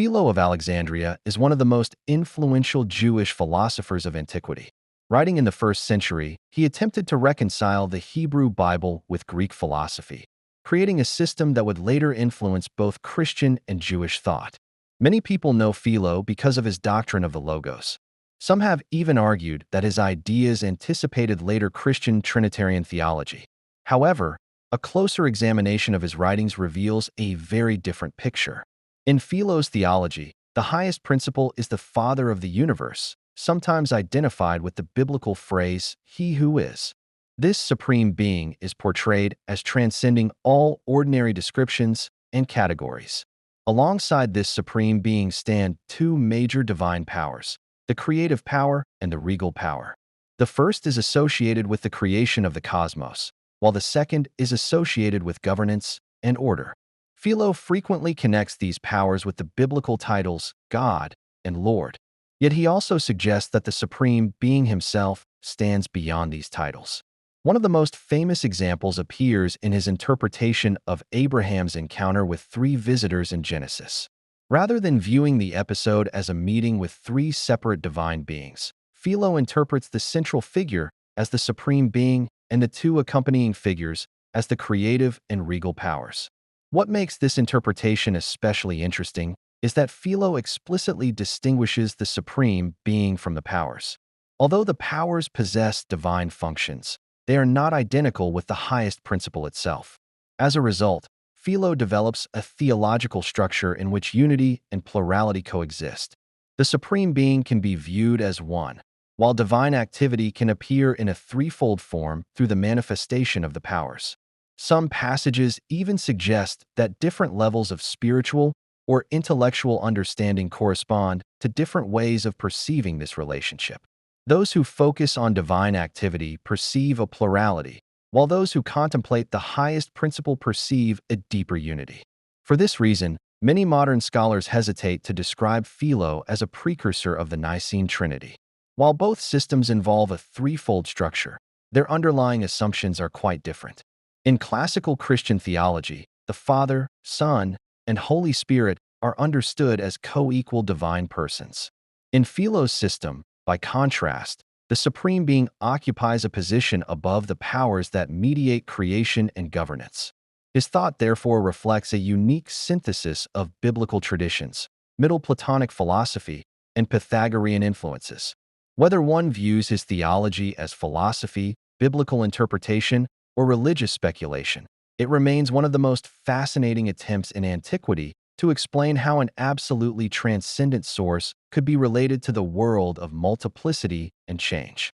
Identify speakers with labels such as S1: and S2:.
S1: Philo of Alexandria is one of the most influential Jewish philosophers of antiquity. Writing in the 1st century, he attempted to reconcile the Hebrew Bible with Greek philosophy, creating a system that would later influence both Christian and Jewish thought. Many people know Philo because of his doctrine of the Logos. Some have even argued that his ideas anticipated later Christian Trinitarian theology. However, a closer examination of his writings reveals a very different picture. In Philo's theology, the highest principle is the Father of the universe, sometimes identified with the biblical phrase, "He who is." This supreme being is portrayed as transcending all ordinary descriptions and categories. Alongside this supreme being stand two major divine powers, the creative power and the regal power. The first is associated with the creation of the cosmos, while the second is associated with governance and order. Philo frequently connects these powers with the biblical titles God and Lord, yet he also suggests that the supreme being himself stands beyond these titles. One of the most famous examples appears in his interpretation of Abraham's encounter with three visitors in Genesis. Rather than viewing the episode as a meeting with three separate divine beings, Philo interprets the central figure as the supreme being and the two accompanying figures as the creative and regal powers. What makes this interpretation especially interesting is that Philo explicitly distinguishes the supreme being from the powers. Although the powers possess divine functions, they are not identical with the highest principle itself. As a result, Philo develops a theological structure in which unity and plurality coexist. The supreme being can be viewed as one, while divine activity can appear in a threefold form through the manifestation of the powers. Some passages even suggest that different levels of spiritual or intellectual understanding correspond to different ways of perceiving this relationship. Those who focus on divine activity perceive a plurality, while those who contemplate the highest principle perceive a deeper unity. For this reason, many modern scholars hesitate to describe Philo as a precursor of the Nicene Trinity. While both systems involve a threefold structure, their underlying assumptions are quite different. In classical Christian theology, the Father, Son, and Holy Spirit are understood as co-equal divine persons. In Philo's system, by contrast, the supreme being occupies a position above the powers that mediate creation and governance. His thought therefore reflects a unique synthesis of biblical traditions, Middle Platonic philosophy, and Pythagorean influences. Whether one views his theology as philosophy, biblical interpretation, or religious speculation, it remains one of the most fascinating attempts in antiquity to explain how an absolutely transcendent source could be related to the world of multiplicity and change.